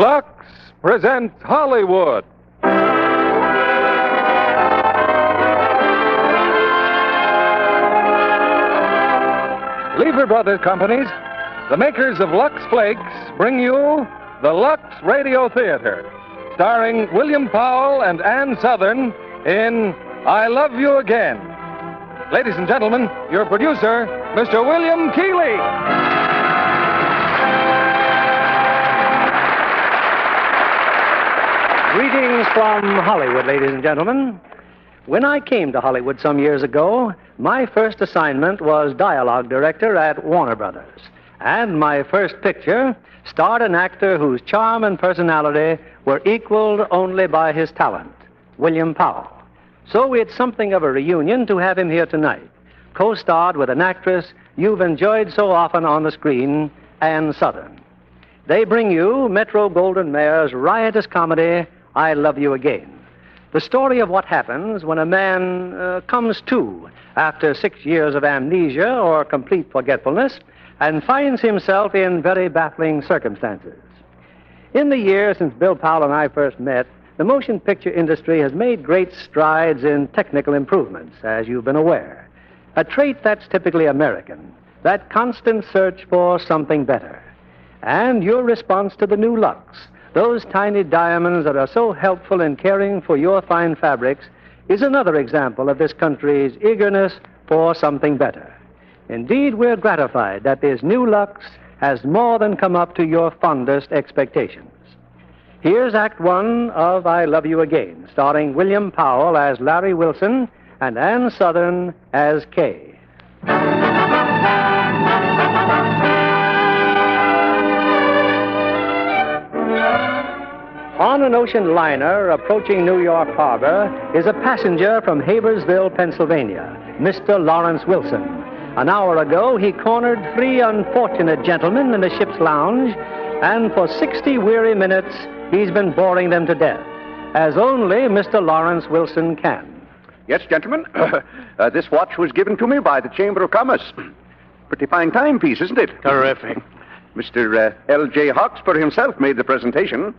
Lux presents Hollywood. Lever Brothers Companies, the makers of Lux Flakes, bring you the Lux Radio Theater, starring William Powell and Ann Sothern in I Love You Again. Ladies and gentlemen, your producer, Mr. William Keighley. Greetings from Hollywood, ladies and gentlemen. When I came to Hollywood some years ago, my first assignment was dialogue director at Warner Brothers. And my first picture starred an actor whose charm and personality were equaled only by his talent, William Powell. So it's something of a reunion to have him here tonight, co-starred with an actress you've enjoyed so often on the screen, Ann Sothern. They bring you Metro-Goldwyn-Mayer's riotous comedy, I Love You Again. The story of what happens when a man comes to after 6 years of amnesia or complete forgetfulness and finds himself in very baffling circumstances. In the year since Bill Powell and I first met, the motion picture industry has made great strides in technical improvements, as you've been aware. A trait that's typically American, that constant search for something better. And your response to the new Lux, those tiny diamonds that are so helpful in caring for your fine fabrics, is another example of this country's eagerness for something better. Indeed, we're gratified that this new Lux has more than come up to your fondest expectations. Here's Act One of I Love You Again, starring William Powell as Larry Wilson and Ann Sothern as Kay. On an ocean liner approaching New York Harbor is a passenger from Habersville, Pennsylvania, Mr. Lawrence Wilson. An hour ago, he cornered 3 unfortunate gentlemen in the ship's lounge, and for 60 weary minutes, he's been boring them to death, as only Mr. Lawrence Wilson can. Yes, gentlemen. This watch was given to me by the Chamber of Commerce. Pretty fine timepiece, isn't it? Terrific. Mr. L.J. Hawksper himself made the presentation.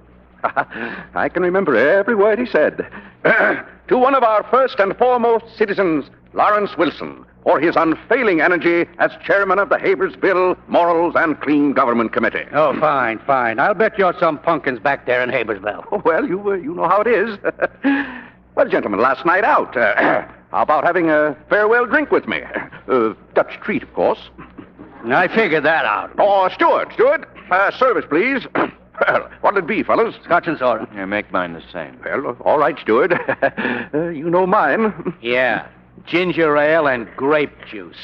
I can remember every word he said. To one of our first and foremost citizens, Lawrence Wilson, for his unfailing energy as chairman of the Habersville Morals and Clean Government Committee. Oh, fine. I'll bet you're some pumpkins back there in Habersville. Oh, well, you know how it is. Well, gentlemen, last night out, how about having a farewell drink with me? Dutch treat, of course. I figured that out. Oh, Steward, service, please. Well, what'll it be, fellas? Scotch and soda. Yeah, make mine the same. Well, all right, Steward. You know mine. Yeah, ginger ale and grape juice.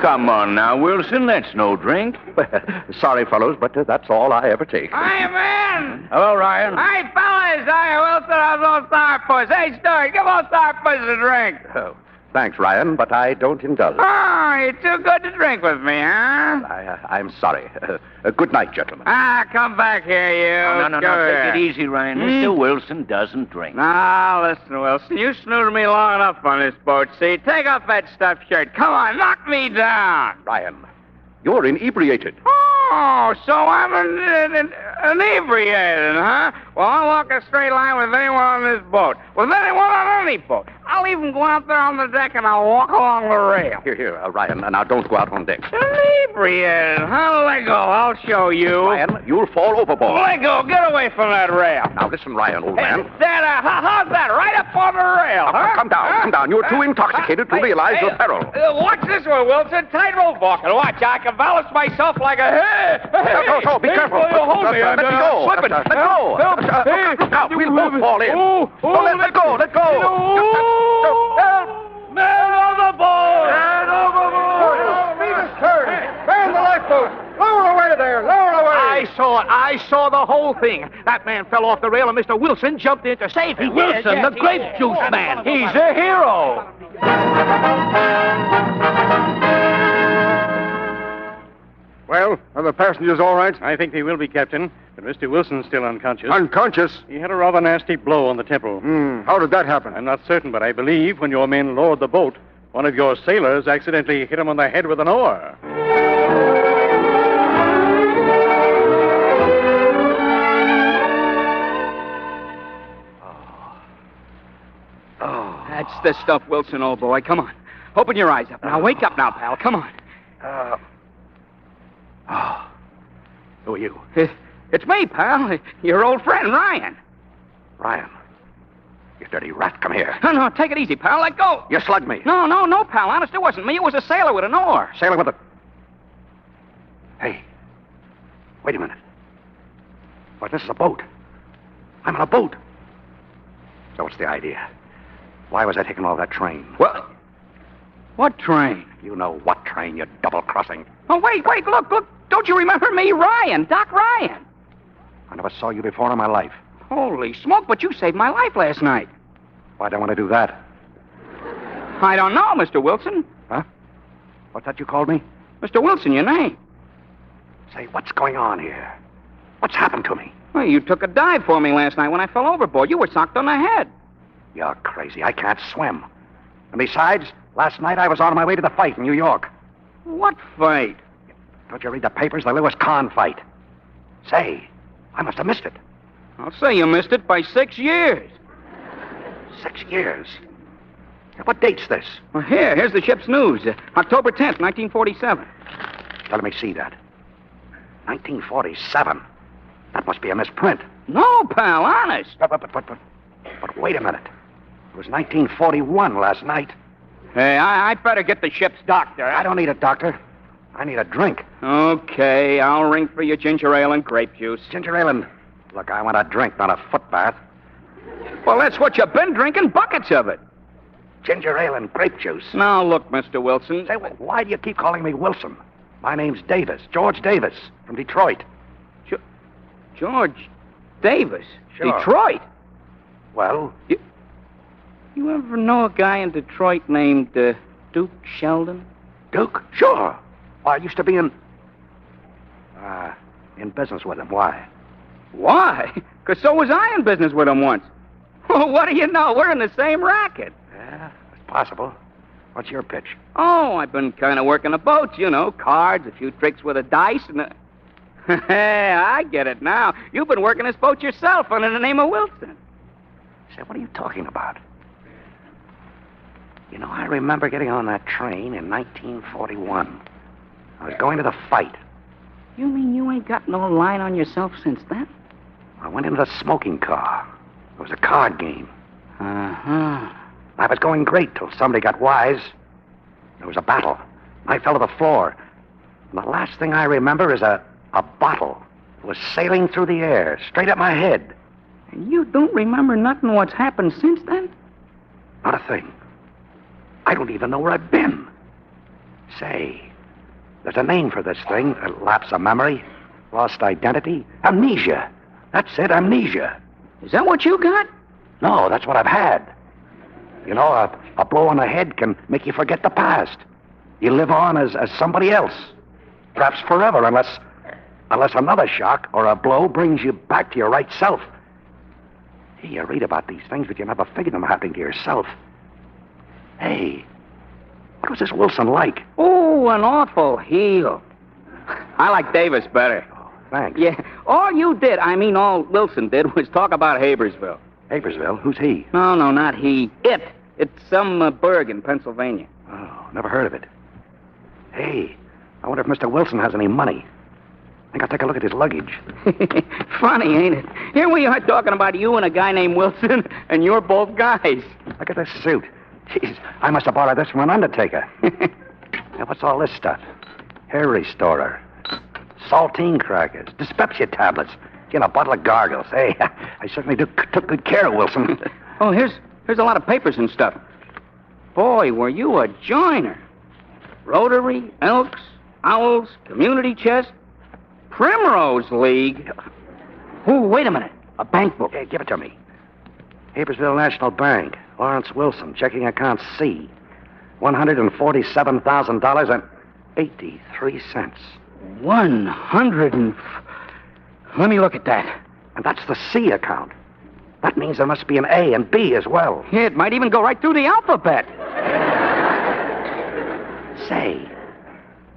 Come on now, Wilson. That's no drink. Sorry, fellows, but that's all I ever take. Hi, man. Hello, Ryan. Hi, fellas. Hi, Wilson. How's old Sourpuss? Hey, Stewart, give old Sourpuss a drink. Oh, thanks, Ryan, but I don't indulge. Oh, you're too good to drink with me, huh? I'm sorry. Good night, gentlemen. Come back here, you. No, take it easy, Ryan. Mr. Wilson doesn't drink. Now, listen, Wilson, you snooded me long enough on this boat, see? Take off that stuffed shirt. Come on, knock me down. Ryan, you're inebriated. Oh, so I'm inebriated, huh? Well, I'll walk a straight line with anyone on this boat. With anyone on any boat. I'll even go out there on the deck and I'll walk along the rail. Here, Ryan, now don't go out on deck. Inebriated, huh? Let go, I'll show you. Ryan, you'll fall overboard. Let go, get away from that rail. Now, listen, Ryan, old man. How's that? Right up on the rail, huh? Come down. You're too intoxicated to realize your peril. Watch this one, Wilson. Tightrope walking. Watch, I can balance myself like a... No, be careful. Hold me. Let me go. Let go. Look out, we'll both fall in. Let go. Help! Man overboard! Leave us turn. Man the lifeboat. Lower away there. I saw the whole thing. That man fell off the rail and Mr. Wilson jumped in to save him. Wilson, the grape juice man. He's a hero. Well, are the passengers all right? I think they will be, Captain, but Mr. Wilson's still unconscious. Unconscious? He had a rather nasty blow on the temple. How did that happen? I'm not certain, but I believe when your men lowered the boat, one of your sailors accidentally hit him on the head with an oar. That's the stuff, Wilson, old boy. Come on. Open your eyes up. Now, wake up now, pal. Come on. Who are you? It's me, pal. Your old friend, Ryan. Ryan. You dirty rat, come here. No, take it easy, pal. Let go. You slugged me. No, pal. Honest, it wasn't me. It was a sailor with an oar. Sailor with a... Hey. Wait a minute. But this is a boat. I'm on a boat. So what's the idea? Why was I taking all that train? Well, what train? You know what train, you double-crossing. Oh, wait, look. Don't you remember me, Ryan? Doc Ryan. I never saw you before in my life. Holy smoke, but you saved my life last night. Why'd I want to do that? I don't know, Mr. Wilson. Huh? What's that you called me? Mr. Wilson, your name. Say, what's going on here? What's happened to me? Well, you took a dive for me last night when I fell overboard. You were socked on the head. You're crazy. I can't swim. And besides, last night I was on my way to the fight in New York. What fight? Don't you read the papers? The Lewis Kahn fight. Say, I must have missed it. I'll say you missed it by 6 years. 6 years? What date's this? Well, here's the ship's news. October 10th, 1947. Let me see that. 1947. That must be a misprint. No, pal, honest. But wait a minute. It was 1941 last night. Hey, I'd better get the ship's doctor. I don't need a doctor. I need a drink. Okay, I'll ring for your ginger ale and grape juice. Ginger ale and... Look, I want a drink, not a foot bath. Well, that's what you've been drinking, buckets of it. Ginger ale and grape juice. Now, look, Mr. Wilson. Say, why do you keep calling me Wilson? My name's Davis, George Davis, from Detroit. George Davis? Sure. Detroit? Well? You ever know a guy in Detroit named Duke Sheldon? Duke? Sure. I used to be in business with him. Why? Why? Because so was I in business with him once. Well, what do you know? We're in the same racket. Yeah, it's possible. What's your pitch? Oh, I've been kind of working the boats, you know, cards, a few tricks with the dice, and... Hey, I get it now. You've been working this boat yourself under the name of Wilson. Say, what are you talking about? You know, I remember getting on that train in 1941. I was going to the fight. You mean you ain't got no line on yourself since then? I went into the smoking car. It was a card game. Uh-huh. I was going great till somebody got wise. There was a battle. I fell to the floor. And the last thing I remember is a bottle was sailing through the air, straight at my head. And you don't remember nothing what's happened since then? Not a thing. I don't even know where I've been. Say, there's a name for this thing. A lapse of memory, lost identity, amnesia. That's it, amnesia. Is that what you got? No, that's what I've had. You know, a blow on the head can make you forget the past. You live on as somebody else. Perhaps forever, unless another shock or a blow brings you back to your right self. Hey, you read about these things, but you never figure them happening to yourself. Hey, what was this Wilson like? Oh, an awful heel. I like Davis better. Oh, thanks. Yeah, all Wilson did was talk about Habersville. Habersville? Who's he? No, not he. It's some burg in Pennsylvania. Oh, never heard of it. Hey, I wonder if Mr. Wilson has any money. I think I'll take a look at his luggage. Funny, ain't it? Here we are talking about you and a guy named Wilson, and you're both guys. Look at this suit. Jeez, I must have borrowed this from an undertaker. Now, what's all this stuff? Hair restorer, saltine crackers, dyspepsia tablets, and a bottle of gargles. Hey, I certainly took good care of Wilson. Oh, here's a lot of papers and stuff. Boy, were you a joiner. Rotary, Elks, Owls, Community Chest, Primrose League. Oh, wait a minute. A bank book. Hey, give it to me. Habersville National Bank. Lawrence Wilson, checking account C. $147,000.83. 100 Let me look at that. And that's the C account. That means there must be an A and B as well. Yeah, it might even go right through the alphabet. Say,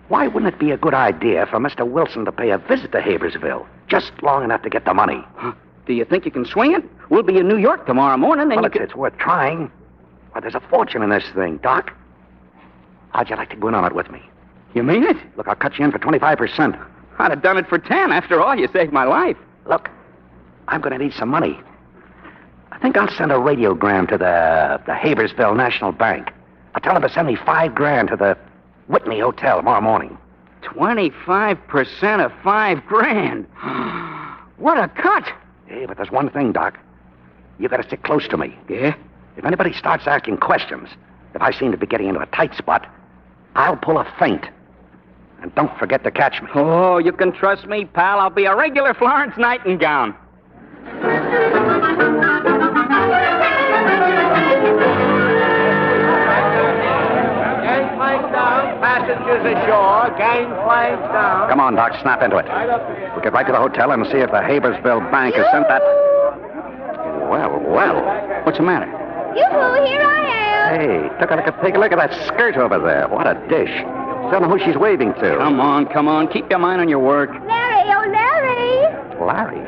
why wouldn't it be a good idea for Mr. Wilson to pay a visit to Habersville? Just long enough to get the money. Huh? Do you think you can swing it? We'll be in New York tomorrow morning, and Well, it's worth trying. Why, there's a fortune in this thing, Doc. How'd you like to go in on it with me? You mean it? Look, I'll cut you in for 25%. I'd have done it for 10. After all, you saved my life. Look, I'm going to need some money. I think I'll send a radiogram to the Habersville National Bank. I'll tell them to send me $5,000 to the Whitney Hotel tomorrow morning. 25% of $5,000. What a cut! Hey, but there's one thing, Doc. You got to stick close to me. Yeah? If anybody starts asking questions, if I seem to be getting into a tight spot, I'll pull a feint. And don't forget to catch me. Oh, you can trust me, pal. I'll be a regular Florence Nightingale. Gangplank down, passengers ashore, gangplank down. Come on, Doc, snap into it. We'll get right to the hotel and see if the Habersville Bank has sent that... Well. What's the matter? Yoo-hoo, here I am. Hey, take a look at that skirt over there. What a dish. Don't know who she's waving to. Come on. Keep your mind on your work. Larry, oh, Larry. Larry?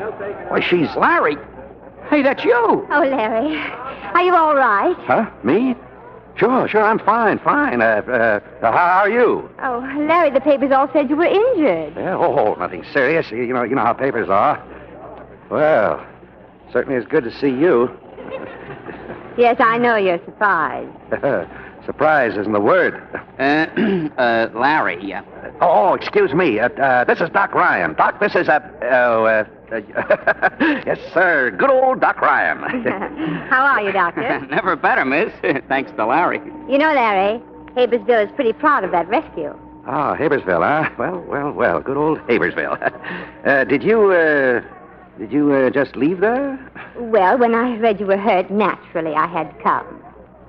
Why, she's... Larry? Hey, that's you. Oh, Larry, are you all right? Huh? Me? Sure, I'm fine. How are you? Oh, Larry, the papers all said you were injured. Yeah, nothing serious. You know how papers are. Well, certainly it's good to see you. Yes, I know you're surprised. Surprise isn't the word. Larry, Oh, excuse me. This is Doc Ryan. Doc, this is yes, sir. Good old Doc Ryan. How are you, Doctor? Never better, miss. Thanks to Larry. You know, Larry, Habersville is pretty proud of that rescue. Oh, Habersville, huh? Well. Good old Habersville. Did you just leave there? Well, when I read you were hurt, naturally I had to come.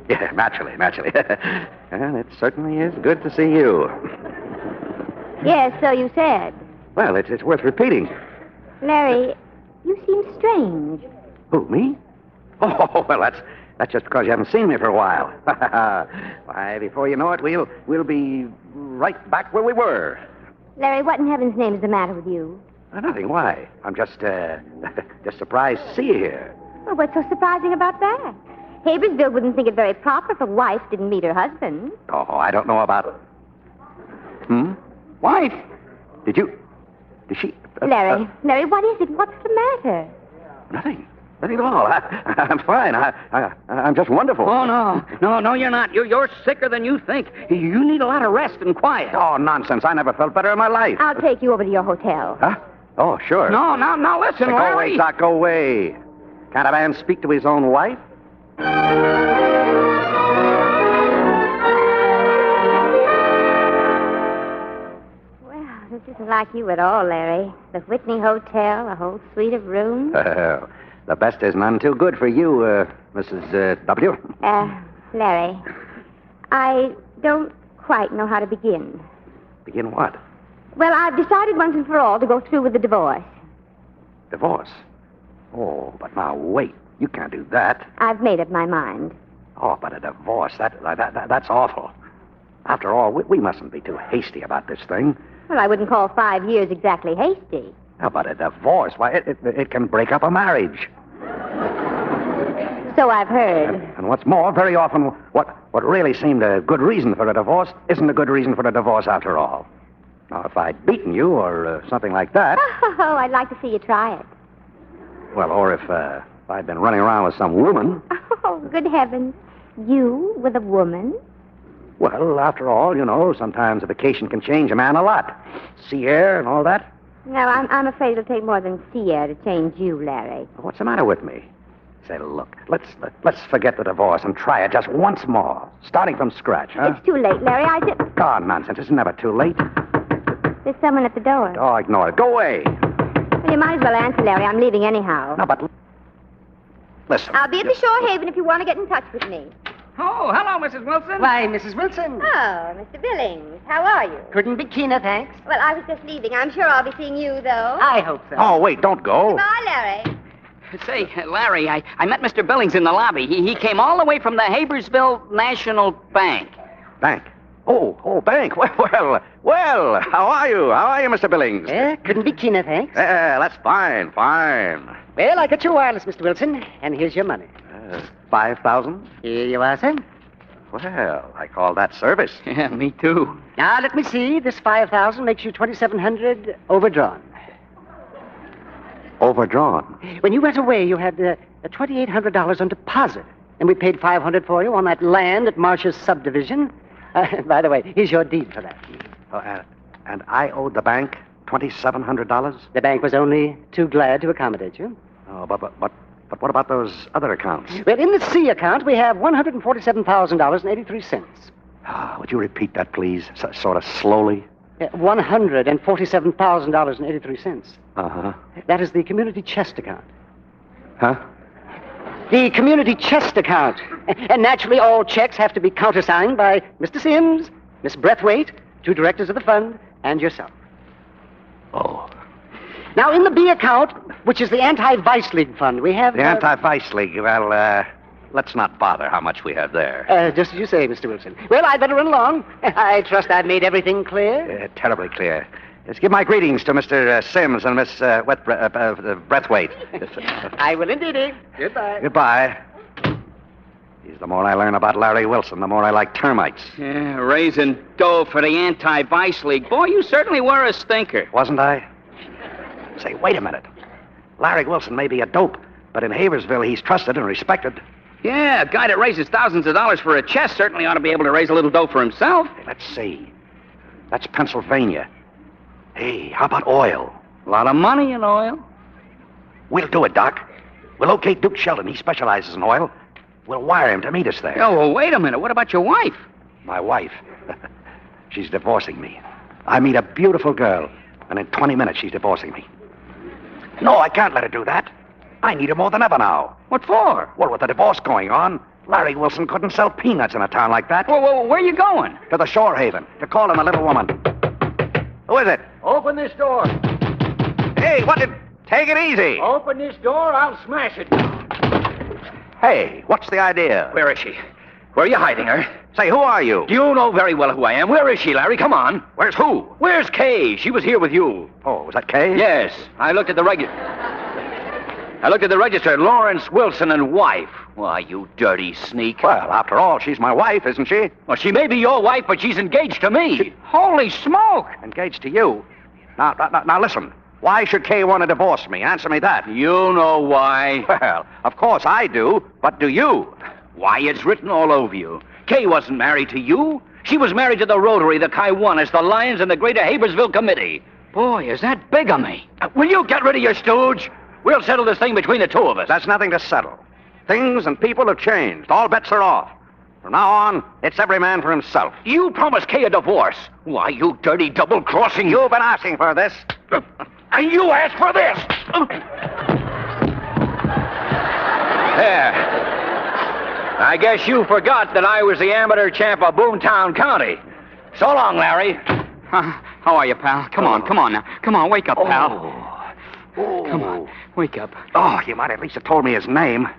Yeah, naturally. And it certainly is good to see you. Yes, so you said. Well, it's worth repeating. Larry, you seem strange. Who, me? Oh, well, that's just because you haven't seen me for a while. Why, before you know it, we'll be right back where we were. Larry, what in heaven's name is the matter with you? Nothing. Why? I'm just surprised to see you here. Well, what's so surprising about that? Habersville wouldn't think it very proper if a wife didn't meet her husband. Oh, I don't know about it. Wife? Did she... Larry, what is it? What's the matter? Nothing at all. I'm fine. I'm just wonderful. Oh, no, you're not. You're sicker than you think. You need a lot of rest and quiet. Oh, nonsense. I never felt better in my life. I'll take you over to your hotel. Huh? Oh, sure. No, now listen, Go Larry. away, Doc, go away. Can't a man speak to his own wife? Well, this isn't like you at all, Larry. The Whitney Hotel, a whole suite of rooms. The best is none too good for you, Mrs. W. Larry, I don't quite know how to begin. Begin what? Well, I've decided once and for all to go through with the divorce. Divorce? Oh, but now wait. You can't do that. I've made up my mind. Oh, but a divorce, that's awful. After all, we mustn't be too hasty about this thing. Well, I wouldn't call 5 years exactly hasty. How about a divorce? Why, it can break up a marriage. So I've heard. And what's more, very often, what really seemed a good reason for a divorce isn't a good reason for a divorce after all. Now, if I'd beaten you or something like that... Oh, I'd like to see you try it. Well, or if I'd been running around with some woman... Oh, good heavens. You with a woman? Well, after all, sometimes a vacation can change a man a lot. Sea air and all that. No, I'm afraid it'll take more than sea air to change you, Larry. What's the matter with me? Say, look, let's forget the divorce and try it just once more, starting from scratch, huh? It's too late, Larry. Oh, nonsense. It's never too late. There's someone at the door. Oh, ignore it. Go away. Well, you might as well answer, Larry. I'm leaving anyhow. No, but... Listen. I'll be at the Shore Haven if you want to get in touch with me. Oh, hello, Mrs. Wilson. Why, Mrs. Wilson. Oh, Mr. Billings. How are you? Couldn't be keener, thanks. Well, I was just leaving. I'm sure I'll be seeing you, though. I hope so. Oh, wait, don't go. Bye, Larry. Say, Larry, I met Mr. Billings in the lobby. He came all the way from the Habersville National Bank. Bank? Oh, bank. Well, how are you? How are you, Mr. Billings? Couldn't be keener, thanks. That's fine. Well, I got your wireless, Mr. Wilson, and here's your money. $5,000? Here you are, sir. Well, I call that service. Yeah, me too. Now, let me see. This 5,000 makes you 2,700 overdrawn. Overdrawn. When you went away, you had $2,800 on deposit. And we paid $500 for you on that land at Marsh's subdivision. By the way, here's your deed for that. And I owed the bank $2,700? The bank was only too glad to accommodate you. Oh, but what about those other accounts? Well, in the C account, we have $147,083. Would you repeat that, please? Sort of slowly. $147,083. Uh-huh. That is the community chest account. Huh? The community chest account. And naturally, all checks have to be countersigned by Mr. Sims, Miss Breathwaite, 2 directors of the fund, and yourself. Oh. Now, in the B account, which is the Anti-Vice League fund, we have... The Anti-Vice League. Well, let's not bother how much we have there. Just as you say, Mr. Wilson. Well, I'd better run along. I trust I've made everything clear. Terribly clear. Just give my greetings to Mr. Sims and Miss Breathwaite. I will indeed. Goodbye. Goodbye. Geez, the more I learn about Larry Wilson, the more I like termites. Yeah, raising dough for the Anti-Vice League. Boy, you certainly were a stinker. Wasn't I? Say, wait a minute. Larry Wilson may be a dope, but in Haversville, he's trusted and respected. Yeah, a guy that raises thousands of dollars for a chest certainly ought to be able to raise a little dough for himself. Hey, let's see. That's Pennsylvania. Hey, how about oil? A lot of money in oil. We'll do it, Doc. We'll locate Duke Sheldon. He specializes in oil. We'll wire him to meet us there. Oh, well, wait a minute. What about your wife? My wife? She's divorcing me. I meet a beautiful girl, and in 20 minutes she's divorcing me. No, I can't let her do that. I need her more than ever now. What for? Well, with the divorce going on, Larry Wilson couldn't sell peanuts in a town like that. Well, where are you going? To the Shore Haven, to call on the little woman. Who is it? Open this door. Hey, what did... Take it easy. Open this door, I'll smash it. Hey, what's the idea? Where is she? Where are you hiding her? Say, who are you? You know very well who I am. Where is she, Larry? Come on. Where's who? Where's Kay? She was here with you. Oh, was that Kay? Yes. I looked at the register. Lawrence Wilson and wife. Why, you dirty sneak. Well, after all, she's my wife, isn't she? Well, she may be your wife, but she's engaged to me. Holy smoke! Engaged to you. Now listen. Why should Kay want to divorce me? Answer me that. You know why. Well, of course I do, but do you? Why, it's written all over you. Kay wasn't married to you. She was married to the Rotary, the Kiwanis, the Lions, and the Greater Habersville Committee. Boy, is that bigamy. Will you get rid of your stooge? We'll settle this thing between the two of us. That's nothing to settle. Things and people have changed. All bets are off. From now on, it's every man for himself. You promised Kay a divorce. Why, you dirty double-crossing... You've been asking for this. And you asked for this. There. I guess you forgot that I was the amateur champ of Boomtown County. So long, Larry. How are you, pal? Come on now. Come on, wake up, pal. Oh. Come on, wake up. Oh, you might at least have told me his name.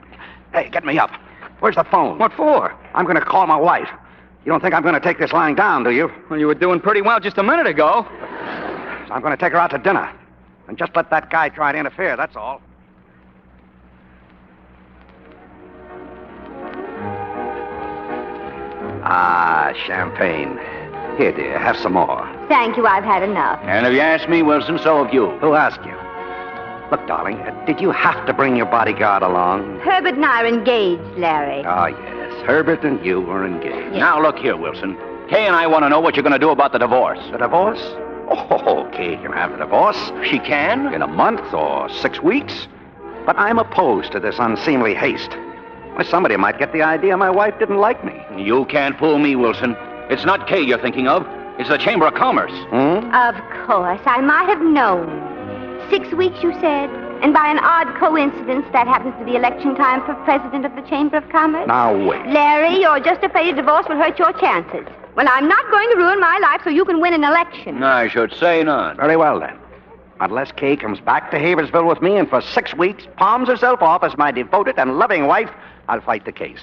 Hey, get me up. Where's the phone? What for? I'm going to call my wife. You don't think I'm going to take this lying down, do you? Well, you were doing pretty well just a minute ago. So I'm going to take her out to dinner. And just let that guy try to interfere, that's all. Ah, champagne. Here, dear, have some more. Thank you, I've had enough. And if you ask me, Wilson, so have you. Who asked you? Look, darling, did you have to bring your bodyguard along? Herbert and I are engaged, Larry. Oh, yes. Herbert and you were engaged. Yes. Now, look here, Wilson. Kay and I want to know what you're going to do about the divorce. The divorce? Oh, Kay can have the divorce. She can? In a month or 6 weeks. But I'm opposed to this unseemly haste. Well, somebody might get the idea my wife didn't like me. You can't fool me, Wilson. It's not Kay you're thinking of. It's the Chamber of Commerce. Of course, I might have known. 6 weeks, you said? And by an odd coincidence, that happens to be election time for president of the Chamber of Commerce? Now, wait. Larry, you're just afraid a divorce will hurt your chances. Well, I'm not going to ruin my life so you can win an election. I should say not. Very well, then. Unless Kay comes back to Haversville with me and for 6 weeks palms herself off as my devoted and loving wife, I'll fight the case.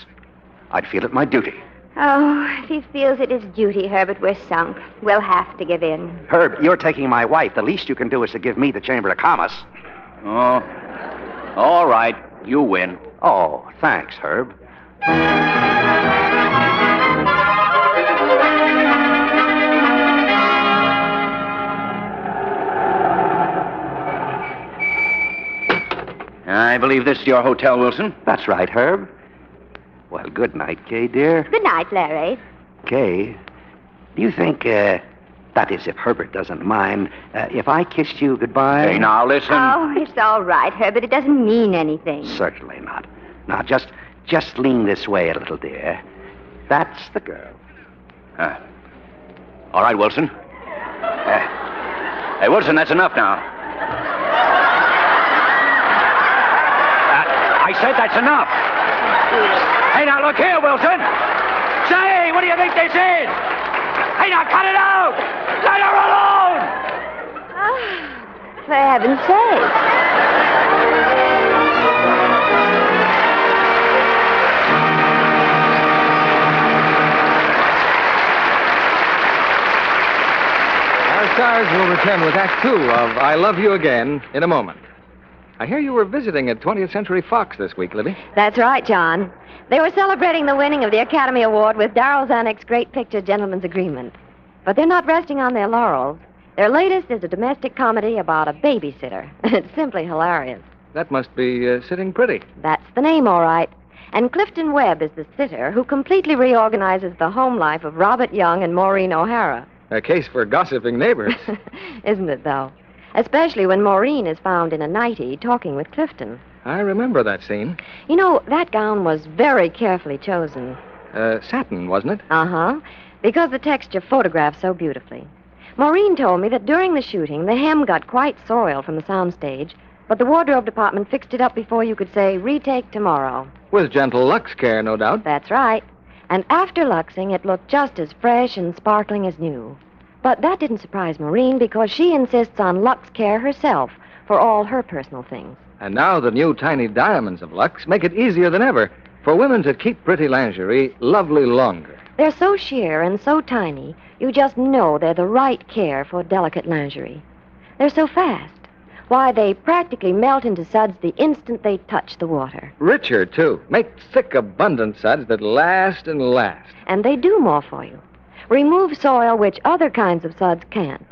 I'd feel it my duty. Oh, if he feels it his duty, Herbert, we're sunk. We'll have to give in. Herb, you're taking my wife. The least you can do is to give me the Chamber of Commerce. Oh, all right. You win. Oh, thanks, Herb. I believe this is your hotel, Wilson. That's right, Herb. Well, good night, Kay, dear. Good night, Larry. Kay, do you think, that is, if Herbert doesn't mind, if I kissed you goodbye? Hey, now, listen. Oh, it's all right, Herbert. It doesn't mean anything. Certainly not. Now, just lean this way a little, dear. That's the girl. All right, Wilson. Hey, Wilson, that's enough now. I said that's enough. Hey, now, look here, Wilson. Say, what do you think this is? Hey, now, cut it out! Let her alone! For heaven's sake. Our stars will return with Act Two of I Love You Again in a moment. I hear you were visiting at 20th Century Fox this week, Libby. That's right, John. They were celebrating the winning of the Academy Award with Darryl Zanuck's great picture, Gentleman's Agreement. But they're not resting on their laurels. Their latest is a domestic comedy about a babysitter. It's simply hilarious. That must be sitting pretty. That's the name, all right. And Clifton Webb is the sitter who completely reorganizes the home life of Robert Young and Maureen O'Hara. A case for gossiping neighbors. Isn't it, though? Especially when Maureen is found in a nightie talking with Clifton. I remember that scene. You know, that gown was very carefully chosen. Satin, wasn't it? Uh-huh. Because the texture photographed so beautifully. Maureen told me that during the shooting, the hem got quite soiled from the soundstage, but the wardrobe department fixed it up before you could say, retake tomorrow. With gentle Lux care, no doubt. That's right. And after luxing, it looked just as fresh and sparkling as new. But that didn't surprise Maureen because she insists on Lux care herself for all her personal things. And now the new tiny diamonds of Lux make it easier than ever for women to keep pretty lingerie lovely longer. They're so sheer and so tiny, you just know they're the right care for delicate lingerie. They're so fast. Why, they practically melt into suds the instant they touch the water. Richer, too. Make thick, abundant suds that last and last. And they do more for you. Remove soil which other kinds of suds can't.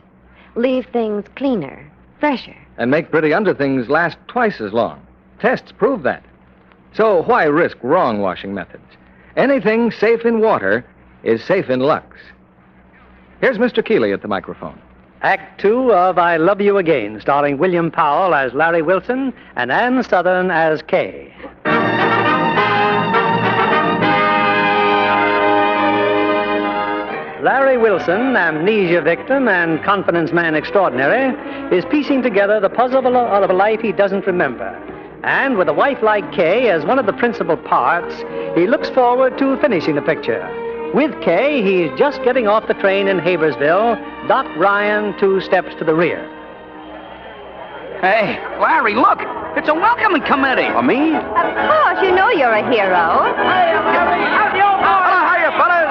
Leave things cleaner, fresher. And make pretty underthings last twice as long. Tests prove that. So why risk wrong washing methods? Anything safe in water is safe in Lux. Here's Mr. Keeley at the microphone. Act Two of I Love You Again, starring William Powell as Larry Wilson and Ann Sothern as Kay. Larry Wilson, amnesia victim and confidence man extraordinary, is piecing together the puzzle of a life he doesn't remember. And with a wife like Kay as one of the principal parts, he looks forward to finishing the picture. With Kay, he's just getting off the train in Haversville, Doc Ryan 2 steps to the rear. Hey, Larry, look. It's a welcoming committee. For me? Of course, you know you're a hero. Hiya, fellas.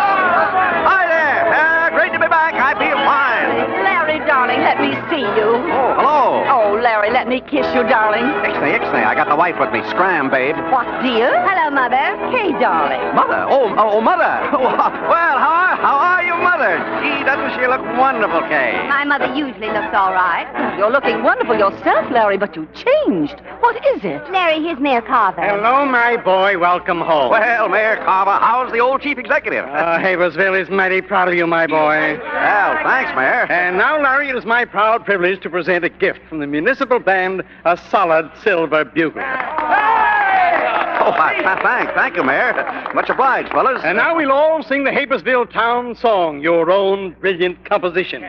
Hi there. Great to be back. I feel fine. Larry, darling, let me see you. Oh, hello. Oh, Larry, let me kiss you, darling. Ixnay. I got the wife with me. Scram, babe. What, dear? Hello, Mother. Hey, darling. Mother? Oh, Mother. Well, how are you, Mother? Gee, doesn't she look wonderful, Kay? My mother usually looks all right. You're looking wonderful yourself, Larry, but you changed. What is it? Larry, here's Mayor Carver. Hello, my boy. Welcome home. Well, Mayor Carver, how's the old chief executive? Haversville is mighty proud of you, my boy. Well, thanks, Mayor. And now, Larry, it is my proud privilege to present a gift from the municipal band, a solid silver bugle. Oh, thank you, Mayor. Much obliged, fellas. And now we'll all sing the Haversville Town Song, your own brilliant composition.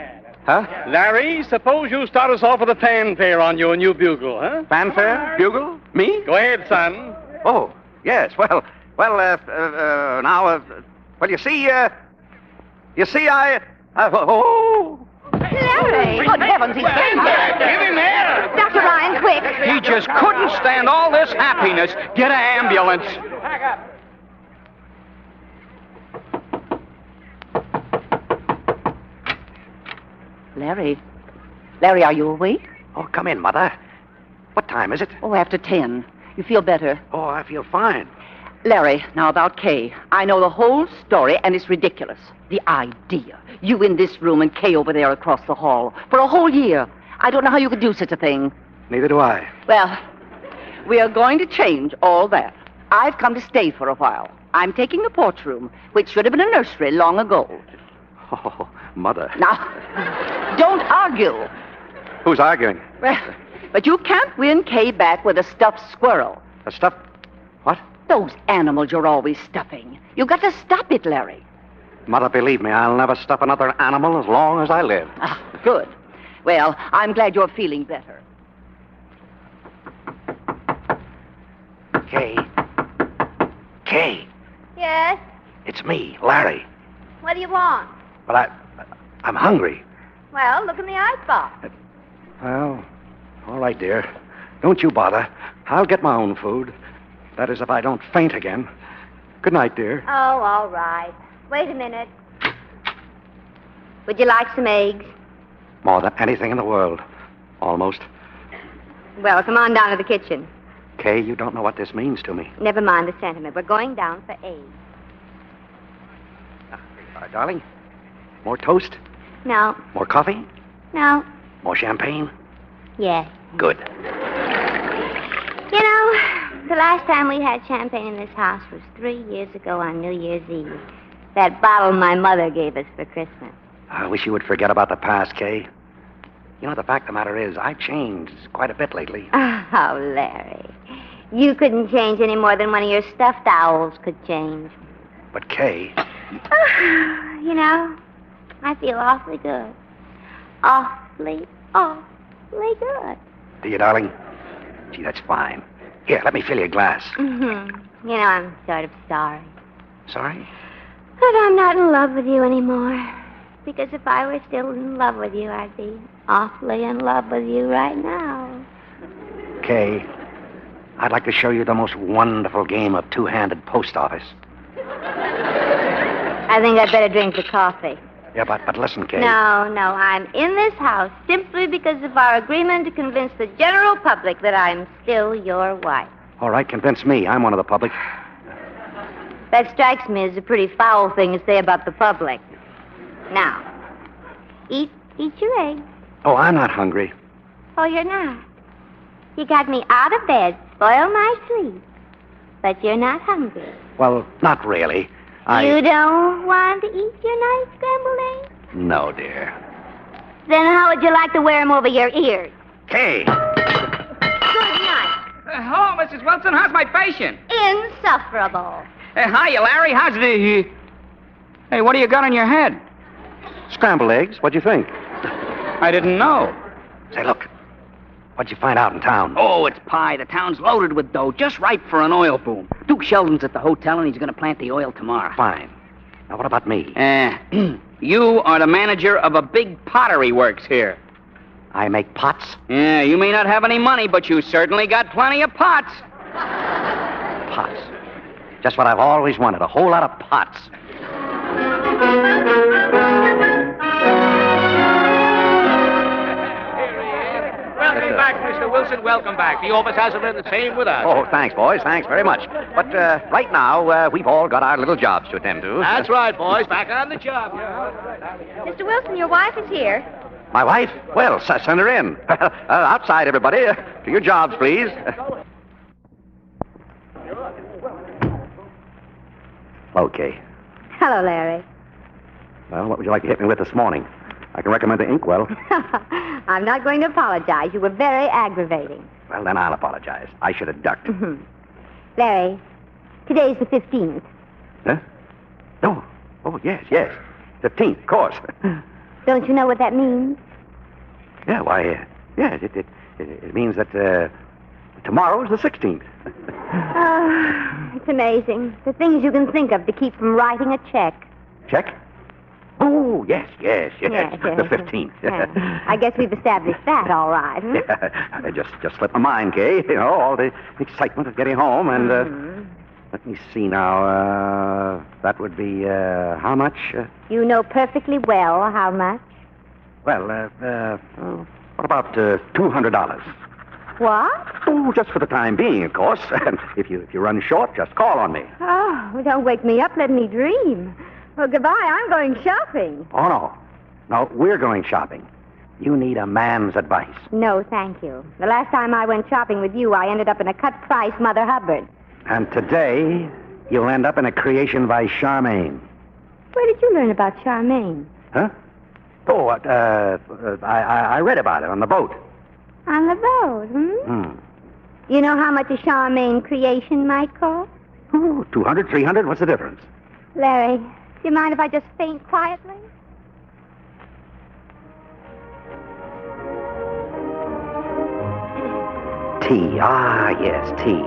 Huh? Larry, suppose you start us off with a fanfare on your new bugle, huh? Fanfare? Bugle? Me? Go ahead, son. Oh, yes. Well, you see, I oh. Larry! Good heavens, he's saying that. Give him air! Dr. Ryan, quick! He just couldn't stand all this happiness. Get an ambulance. Larry, are you awake? Oh, come in, Mother. What time is it? Oh, after 10. You feel better? Oh, I feel fine. Larry, now about Kay. I know the whole story, and it's ridiculous. The idea. You in this room and Kay over there across the hall. For a whole year. I don't know how you could do such a thing. Neither do I. Well, we are going to change all that. I've come to stay for a while. I'm taking the porch room, which should have been a nursery long ago. Oh, Mother. Now, don't argue. Who's arguing? Well, but you can't win Kay back with a stuffed squirrel. A stuff? What? Those animals you're always stuffing. You've got to stop it, Larry. Mother, believe me, I'll never stuff another animal as long as I live. Ah, good. Well, I'm glad you're feeling better. Kay. Kay. Yes? It's me, Larry. What do you want? Well, I'm hungry. Well, look in the icebox. Well, all right, dear. Don't you bother. I'll get my own food. That is, if I don't faint again. Good night, dear. Oh, all right. Wait a minute. Would you like some eggs? More than anything in the world. Almost. Well, come on down to the kitchen. Kay, you don't know what this means to me. Never mind the sentiment. We're going down for eggs. Here you are, darling. More toast? No. More coffee? No. More champagne? Yes. Good. You know, the last time we had champagne in this house was 3 years ago on New Year's Eve. That bottle my mother gave us for Christmas. I wish you would forget about the past, Kay. You know, the fact of the matter is, I've changed quite a bit lately. Oh, Larry. You couldn't change any more than one of your stuffed owls could change. But, Kay... You know, I feel awfully good. Awfully good. Do you, darling? Gee, that's fine. Here, let me fill your glass. Mm-hmm. You know, I'm sort of sorry. Sorry? But I'm not in love with you anymore. Because if I were still in love with you, I'd be awfully in love with you right now. Kay, I'd like to show you the most wonderful game of two-handed post office. I think I'd better drink the coffee. Yeah, but listen, Kay. No, I'm in this house simply because of our agreement to convince the general public that I'm still your wife. All right, convince me. I'm one of the public. That strikes me as a pretty foul thing to say about the public. Now, eat your eggs. Oh, I'm not hungry. Oh, you're not. You got me out of bed, spoil my sleep. But you're not hungry. Well, not really. You don't want to eat your nice scrambled eggs? No, dear. Then how would you like to wear them over your ears? Kay! Good night. Hello, Mrs. Wilson. How's my patient? Insufferable. Hiya, Larry. How's the... Hey, what do you got on your head? Scrambled eggs. What'd you think? I didn't know. Say, look. What'd you find out in town? Oh, it's pie. The town's loaded with dough, just ripe for an oil boom. Duke Sheldon's at the hotel, and he's going to plant the oil tomorrow. Fine. Now, what about me? You are the manager of a big pottery works here. I make pots? Yeah, you may not have any money, but you certainly got plenty of pots. Pots. Just what I've always wanted, a whole lot of pots. Welcome back, Mr. Wilson. Welcome back. The office hasn't been the same with us. Oh, thanks, boys. Thanks very much. But right now, we've all got our little jobs to attend to. That's right, boys. Back on the job. Mr. Wilson, your wife is here. My wife? Well, send her in. Outside, everybody. To your jobs, please. Okay. Hello, Larry. Well, what would you like to hit me with this morning? I can recommend the inkwell. I'm not going to apologize. You were very aggravating. Well, then I'll apologize. I should have ducked. Larry, today's the 15th. Huh? Oh, yes. 15th, of course. Don't you know what that means? Yeah, why, yes, it means that tomorrow's the 16th. Oh, it's amazing. The things you can think of to keep from writing a check. Check? Oh, yes. The 15th. Yeah. I guess we've established that all right. Hmm? Yeah, it just slipped my mind, Kay. You know, all the excitement of getting home and... Let me see now. That would be, how much? You know perfectly well how much. Well, what about $200? What? Oh, just for the time being, of course. if you run short, just call on me. Oh, well, don't wake me up. Let me dream. Well, goodbye. I'm going shopping. Oh, no. No, we're going shopping. You need a man's advice. No, thank you. The last time I went shopping with you, I ended up in a cut-price Mother Hubbard. And today, you'll end up in a creation by Charmaine. Where did you learn about Charmaine? Huh? Oh, I read about it on the boat. On the boat, You know how much a Charmaine creation might cost? Oh, 200, 300, what's the difference? Larry, do you mind if I just faint quietly? Tea. Ah, yes, tea.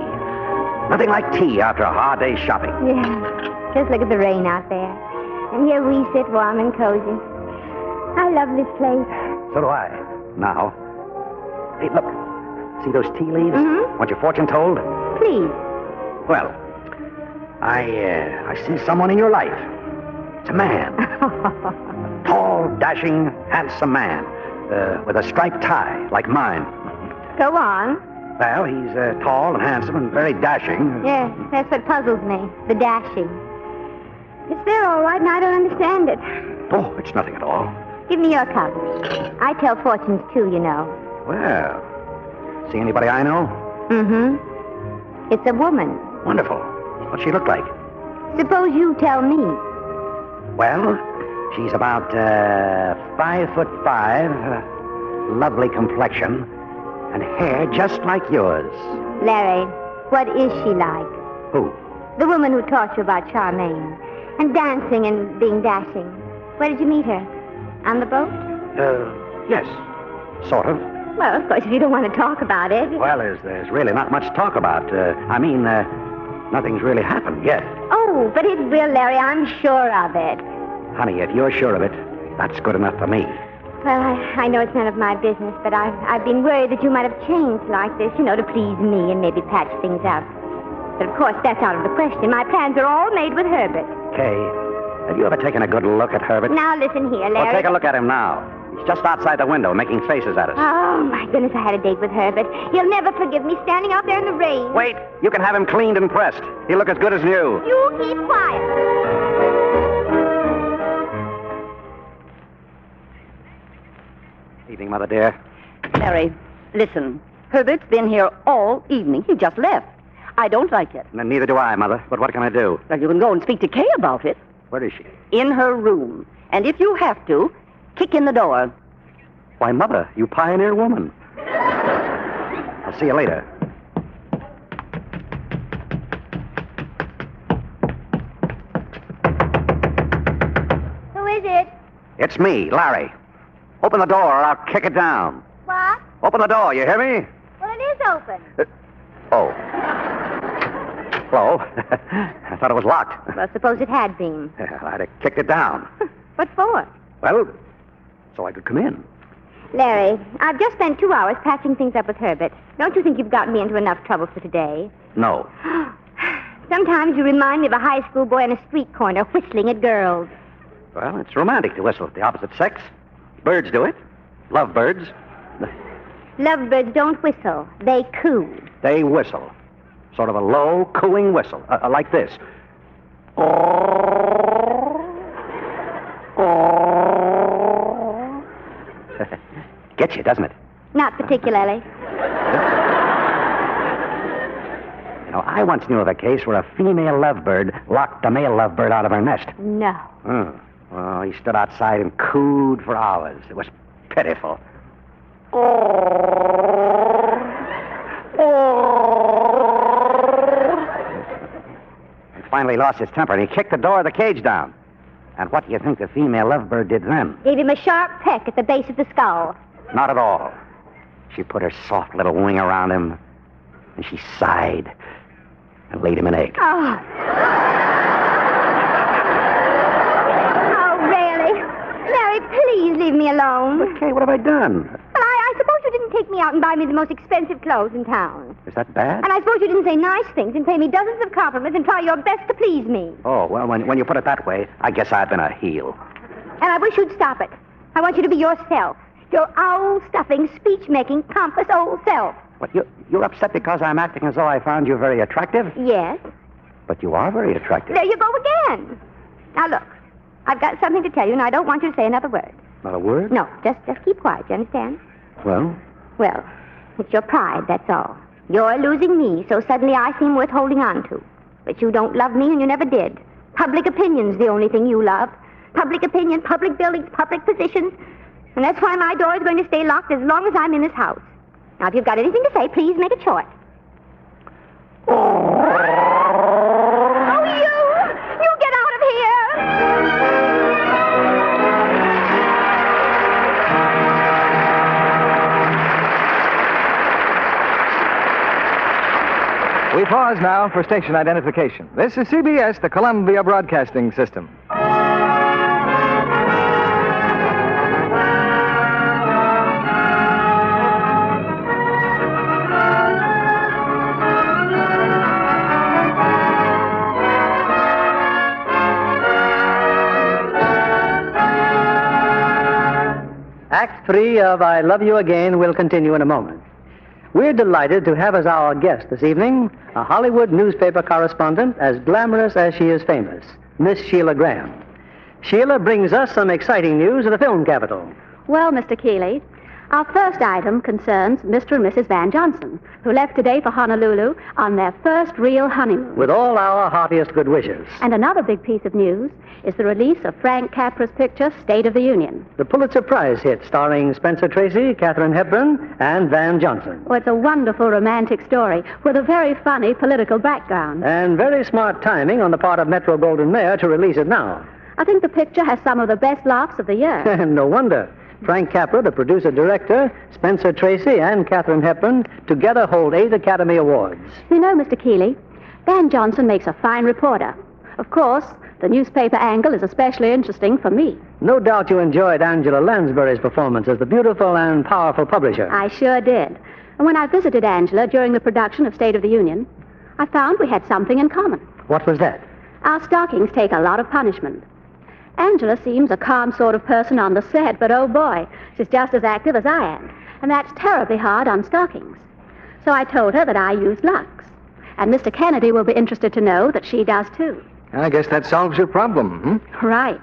Nothing like tea after a hard day's shopping. Yeah. Just look at the rain out there. And here we sit warm and cozy. I love this place. So do I. Now. Hey, look. See those tea leaves? Mm-hmm. Want your fortune told? Please. Well, I see someone in your life. It's a man. Tall, dashing, handsome man. With a striped tie, like mine. Go on. Well, he's tall and handsome and very dashing. Yes, that's what puzzles me. The dashing. It's there all right, and I don't understand it. Oh, it's nothing at all. Give me your cup. I tell fortunes, too, you know. Well, see anybody I know? Mm-hmm. It's a woman. Wonderful. What's she look like? Suppose you tell me. Well, she's about 5'5", lovely complexion, and hair just like yours. Larry, what is she like? Who? The woman who taught you about Charmaine. And dancing and being dashing. Where did you meet her? On the boat? Yes. Sort of. Well, of course, if you don't want to talk about it. Well, there's really not much to talk about. Nothing's really happened yet. Oh, but it will, Larry. I'm sure of it. Honey, if you're sure of it, that's good enough for me. Well, I know it's none of my business, but I've been worried that you might have changed like this, you know, to please me and maybe patch things up. But, of course, that's out of the question. My plans are all made with Herbert. Kay, have you ever taken a good look at Herbert? Now, listen here, Larry. Well, take a look at him now. He's just outside the window making faces at us. Oh, my goodness, I had a date with Herbert. He'll never forgive me standing out there in the rain. Wait, you can have him cleaned and pressed. He'll look as good as new. You keep quiet. Evening, Mother dear. Larry, listen. Herbert's been here all evening. He just left. I don't like it. Neither do I, Mother. But what can I do? Well, you can go and speak to Kay about it. Where is she? In her room. And if you have to, kick in the door. Why, Mother, you pioneer woman. I'll see you later. Who is it? It's me, Larry. Open the door or I'll kick it down. What? Open the door, you hear me? Well, it is open. Oh. Hello. I thought it was locked. Well, suppose it had been. I'd have kicked it down. What for? Well, so I could come in. Larry, I've just spent 2 hours patching things up with Herbert. Don't you think you've gotten me into enough trouble for today? No. Sometimes you remind me of a high school boy in a street corner whistling at girls. Well, it's romantic to whistle at the opposite sex. Birds do it. Love birds. Lovebirds don't whistle. They coo. They whistle. Sort of a low, cooing whistle. Like this. Gets you, doesn't it? Not particularly. You know, I once knew of a case where a female lovebird locked a male lovebird out of her nest. No. Well, he stood outside and cooed for hours. It was pitiful. He finally lost his temper, and he kicked the door of the cage down. And what do you think the female lovebird did then? Gave him a sharp peck at the base of the skull. Not at all. She put her soft little wing around him, and she sighed and laid him an egg. Oh. Oh, really? Larry, please leave me alone. But, Kay, what have I done? Well, I suppose you didn't take me out and buy me the most expensive clothes in town. Is that bad? And I suppose you didn't say nice things and pay me dozens of compliments and try your best to please me. Oh, well, when you put it that way, I guess I've been a heel. And I wish you'd stop it. I want you to be yourself. Your owl-stuffing, speech-making, pompous old self. But you're upset because I'm acting as though I found you very attractive? Yes. But you are very attractive. There you go again. Now, look. I've got something to tell you, and I don't want you to say another word. Not a word? No, just keep quiet, you understand? Well? Well, it's your pride, that's all. You're losing me, so suddenly I seem worth holding on to. But you don't love me, and you never did. Public opinion's the only thing you love. Public opinion, public buildings, public positions. And that's why my door is going to stay locked as long as I'm in this house. Now, if you've got anything to say, please make it short. Oh, you get out of here! We pause now for station identification. This is CBS, the Columbia Broadcasting System. Act 3 of I Love You Again will continue in a moment. We're delighted to have as our guest this evening a Hollywood newspaper correspondent as glamorous as she is famous, Miss Sheila Graham. Sheila brings us some exciting news of the film capital. Well, Mr. Keeley, our first item concerns Mr. and Mrs. Van Johnson, who left today for Honolulu on their first real honeymoon. With all our heartiest good wishes. And another big piece of news is the release of Frank Capra's picture, State of the Union. The Pulitzer Prize hit starring Spencer Tracy, Katharine Hepburn, and Van Johnson. Oh, it's a wonderful romantic story with a very funny political background. And very smart timing on the part of Metro-Goldwyn-Mayer to release it now. I think the picture has some of the best laughs of the year. No wonder. Frank Capra, the producer-director, Spencer Tracy, and Katharine Hepburn together hold 8 Academy Awards. You know, Mr. Keeley, Van Johnson makes a fine reporter. Of course, the newspaper angle is especially interesting for me. No doubt you enjoyed Angela Lansbury's performance as the beautiful and powerful publisher. I sure did. And when I visited Angela during the production of State of the Union, I found we had something in common. What was that? Our stockings take a lot of punishment. Angela seems a calm sort of person on the set, but oh boy, she's just as active as I am. And that's terribly hard on stockings. So I told her that I use Lux. And Mr. Kennedy will be interested to know that she does too. I guess that solves your problem, Right.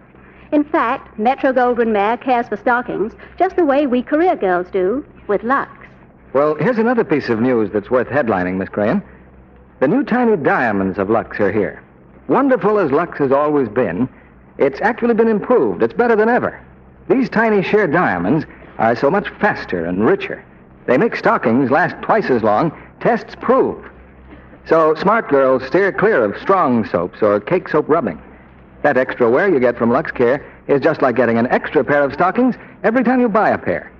In fact, Metro-Goldwyn-Mayer cares for stockings just the way we career girls do with Lux. Well, here's another piece of news that's worth headlining, Miss Graham. The new tiny diamonds of Lux are here. Wonderful as Lux has always been, it's actually been improved. It's better than ever. These tiny sheer diamonds are so much faster and richer. They make stockings last twice as long. Tests prove. So smart girls steer clear of strong soaps or cake soap rubbing. That extra wear you get from Lux Care is just like getting an extra pair of stockings every time you buy a pair.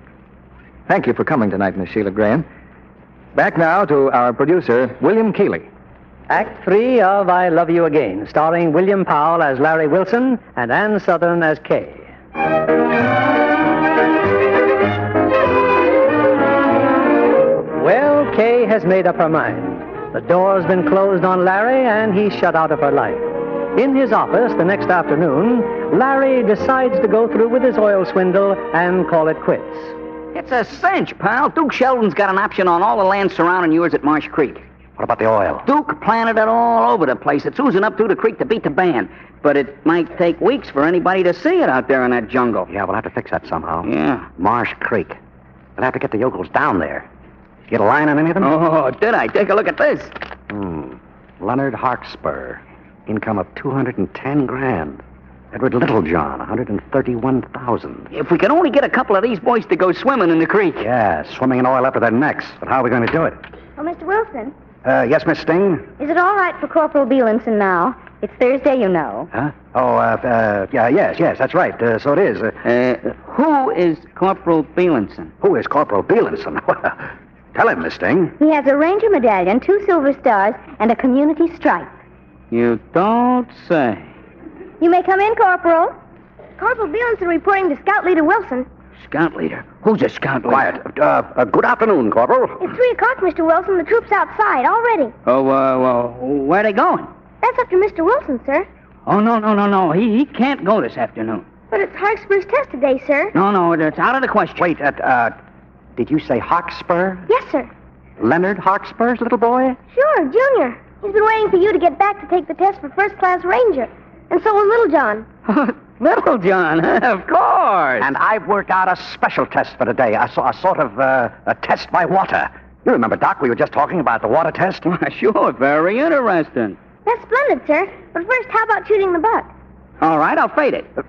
Thank you for coming tonight, Miss Sheila Graham. Back now to our producer, William Keeley. Act 3 of I Love You Again, starring William Powell as Larry Wilson and Ann Sothern as Kay. Well, Kay has made up her mind. The door's been closed on Larry, and he's shut out of her life. In his office the next afternoon, Larry decides to go through with his oil swindle and call it quits. It's a cinch, pal. Duke Sheldon's got an option on all the land surrounding yours at Marsh Creek. What about the oil? Duke planted it all over the place. It's oozing up through the creek to beat the band. But it might take weeks for anybody to see it out there in that jungle. Yeah, we'll have to fix that somehow. Yeah. Marsh Creek. We'll have to get the yokels down there. Get a line on any of them? Oh, did I? Take a look at this. Leonard Harkspur. Income of $210,000. Edward Littlejohn, $131,000. If we could only get a couple of these boys to go swimming in the creek. Yeah, swimming in oil up to their necks. But how are we going to do it? Oh, Mr. Wilson, Yes, Miss Sting? is it all right for Corporal Bielenson now? It's Thursday, you know. Huh? Yes, that's right. So it is. Who is Corporal Bielenson? Who is Corporal Bielenson? Tell him, Miss Sting. He has a Ranger medallion, 2 silver stars, and a community stripe. You don't say. You may come in, Corporal. Corporal Bielenson reporting to Scout Leader Wilson. Scout leader? Who's a scout leader? Quiet. Good afternoon, Corporal. It's 3 o'clock, Mr. Wilson. The troop's outside already. Oh, where are they going? That's up to Mr. Wilson, sir. Oh, no. He can't go this afternoon. But it's Harkspur's test today, sir. No, it's out of the question. Wait, did you say Harkspur? Yes, sir. Leonard Hawkspur's little boy? Sure, Junior. He's been waiting for you to get back to take the test for first-class ranger. And so was Little John. Little John, of course. And I've worked out a special test for today, a sort of a test by water. You remember, Doc, we were just talking about the water test? Sure, very interesting. That's splendid, sir. But first, how about shooting the buck? All right, I'll fade it. Dr.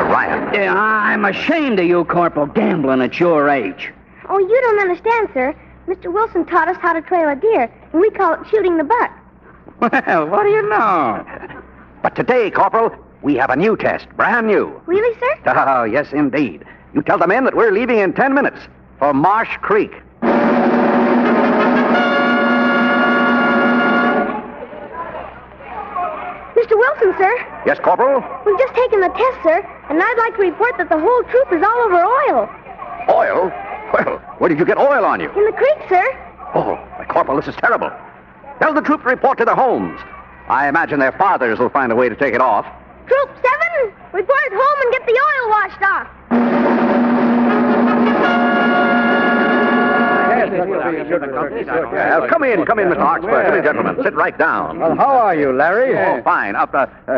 Ryan. Yeah, I'm ashamed of you, Corporal, gambling at your age. Oh, you don't understand, sir. Mr. Wilson taught us how to trail a deer, and we call it shooting the buck. Well, what do you know? But today, Corporal, we have a new test, brand new. Really, sir? Oh, yes, indeed. You tell the men that we're leaving in 10 minutes for Marsh Creek. Mr. Wilson, sir. Yes, Corporal? We've just taken the test, sir, and I'd like to report that the whole troop is all over oil. Oil? Well, where did you get oil on you? In the creek, sir. Oh, Corporal, this is terrible. Tell the troop to report to their homes. I imagine their fathers will find a way to take it off. Troop 7, report at home and get the oil washed off. Come in, Mr. Hawkspur. Come in, gentlemen. Sit right down. Well, how are you, Larry? Oh, fine.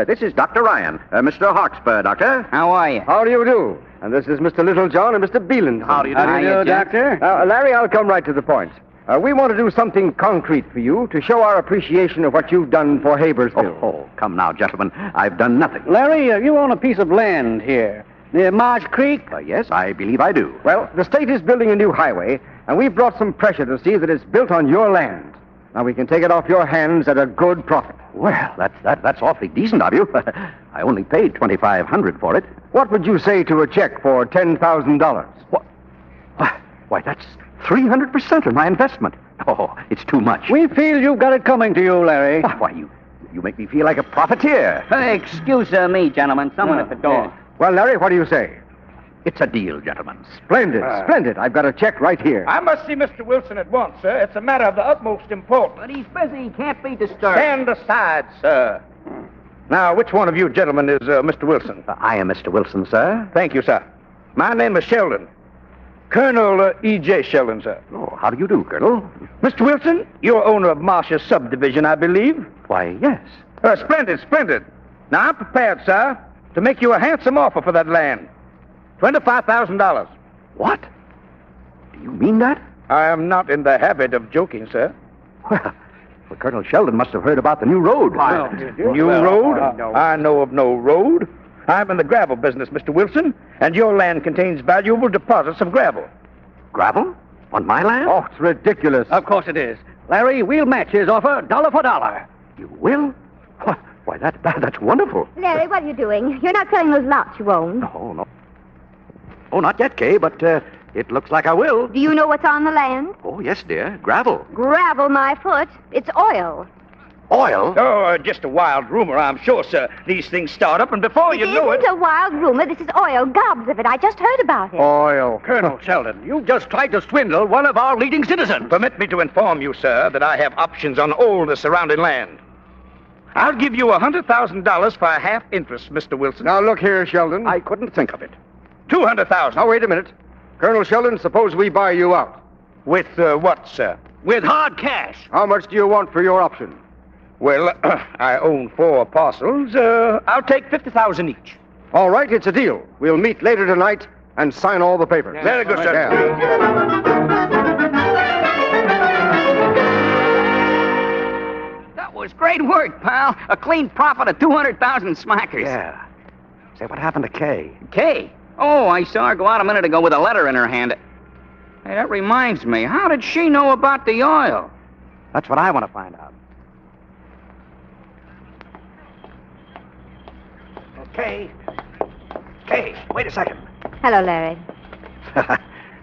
This is Dr. Ryan. Mr. Hawkspur, Doctor. How are you? How do you do? And this is Mr. Littlejohn and Mr. Beeland. How do you do, Doctor? Larry, I'll come right to the point. We want to do something concrete for you to show our appreciation of what you've done for Habersville. Oh, come now, gentlemen. I've done nothing. Larry, you own a piece of land here near Marsh Creek? Yes, I believe I do. Well, the state is building a new highway, and we've brought some pressure to see that it's built on your land. Now, we can take it off your hands at a good profit. Well, that's awfully decent of you. I only paid $2,500 for it. What would you say to a check for $10,000? What? Why, that's 300% of my investment. Oh, it's too much. We feel you've got it coming to you, Larry. Why, you make me feel like a profiteer. Excuse me, gentlemen. Someone at the door. Yeah. Well, Larry, what do you say? It's a deal, gentlemen. Splendid, splendid. I've got a check right here. I must see Mr. Wilson at once, sir. It's a matter of the utmost importance. But he's busy. He can't be disturbed. Stand aside, sir. Now, which one of you gentlemen is Mr. Wilson? I am Mr. Wilson, sir. Thank you, sir. My name is Sheldon. Colonel E.J. Sheldon, sir. Oh, how do you do, Colonel? Mr. Wilson, you're owner of Marsh's subdivision, I believe. Why, yes. Splendid, splendid. Now, I'm prepared, sir, to make you a handsome offer for that land. $25,000. What? Do you mean that? I am not in the habit of joking, sir. Well, Colonel Sheldon must have heard about the new road. New road? I know of no road. I'm in the gravel business, Mr. Wilson, and your land contains valuable deposits of gravel. Gravel? On my land? Oh, it's ridiculous. Of course it is. Larry, we'll match his offer dollar for dollar. You will? Why, that's wonderful. Larry, what are you doing? You're not selling those lots you own. No. Oh, not yet, Kay, but it looks like I will. Do you know what's on the land? Oh, yes, dear. Gravel. Gravel, my foot. It's oil. Oil? Oh, just a wild rumor, I'm sure, sir. These things start up, and before you know it... It isn't a wild rumor. This is oil. Gobs of it. I just heard about it. Oil. Colonel Sheldon, you've just tried to swindle one of our leading citizens. Permit me to inform you, sir, that I have options on all the surrounding land. I'll give you $100,000 for a half interest, Mr. Wilson. Now, look here, Sheldon. I couldn't think of it. $200,000. Now, wait a minute. Colonel Sheldon, suppose we buy you out. With what, sir? With hard cash. How much do you want for your option? Well, I own 4 parcels. I'll take $50,000 each. All right, it's a deal. We'll meet later tonight and sign all the papers. Very good, sir. That was great work, pal. A clean profit of 200,000 smackers. Yeah. Say, what happened to Kay? Kay? Oh, I saw her go out a minute ago with a letter in her hand. Hey, that reminds me. How did she know about the oil? That's what I want to find out. Kay, wait a second. Hello, Larry.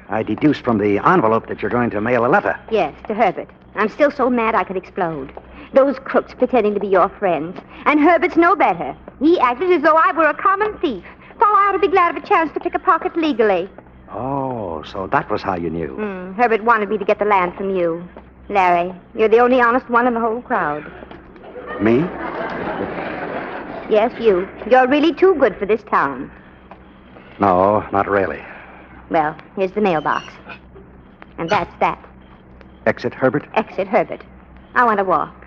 I deduced from the envelope that you're going to mail a letter. Yes, to Herbert. I'm still so mad I could explode. Those crooks pretending to be your friends. And Herbert's no better. He acted as though I were a common thief. Thought I ought to be glad of a chance to pick a pocket legally. Oh, so that was how you knew. Herbert wanted me to get the land from you. Larry, you're the only honest one in the whole crowd. Me? Yes, you. You're really too good for this town. No, not really. Well, here's the mailbox. And that's that. Exit Herbert? Exit Herbert. I want to walk.